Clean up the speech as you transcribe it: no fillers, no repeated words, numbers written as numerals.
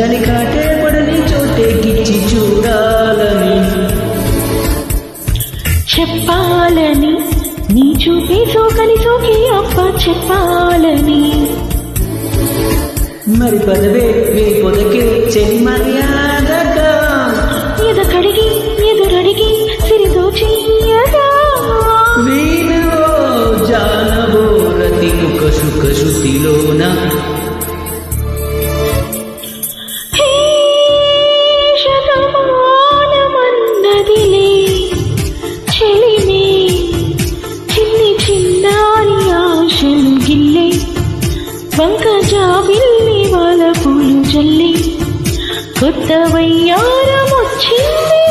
చలి కాటే పడని చోటే గిచ్చి చూడాలని చెప్పాలని నీ చూపే సోకని సోకి అప్ప చెప్పాలని మరి పదవే వే పొదకే చెలి మర్యాదగా ఎదకడిగి ఎదురడిగి సిరిదోచియగా వీణో జానవో రతికు కసుక శృతిలోన శతమానమన్నదిలే చెలిమే చిన్ని చిన్నారి ఆశలు గిల్లే వంక జాబిల్లి వాళ్ళ పూలు జల్లి కొత్త వయ్యారమొచ్చింది